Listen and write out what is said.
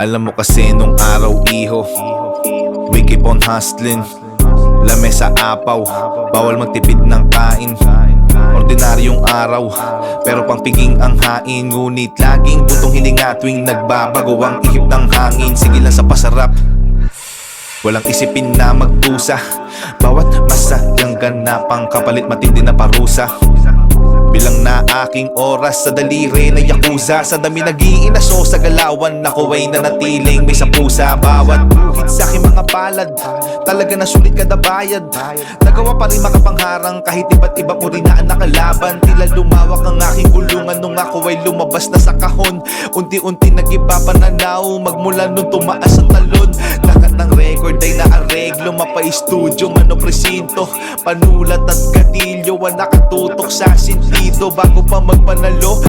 Alam mo kasi nung araw iho, we keep on hustling. Lamesa apaw, bawal magtipid ng kain. Ordinaryong araw, pero pangpiging ang hain. Ngunit laging butong hininga tuwing nagbabago ang ihip ng hangin. Sige lang sa pasarap, walang isipin na magdusa. Bawat masadyang ganapang kapalit matindi na parusa. Bilang na aking oras sa daliri na yakuza. Sa dami nag-iinaso sa galawan, ako ay nanatiling may sapusa. Bawat buhit sa aking mga palad, talaga na sulit kada bayad. Nagawa pa rin makapangharang kahit iba't iba mo rin na ang nakalaban. Tila lumawak ang aking kulungan nung ako ay lumabas na sa kahon. Unti-unti nag-iba pananaw, magmula nung tumaas ang talon. Lahat ng record ay naareglo, mapay studio, mano presinto. Panulat at gatilyo ang nakatutok sa sentido bago pa magpanalo.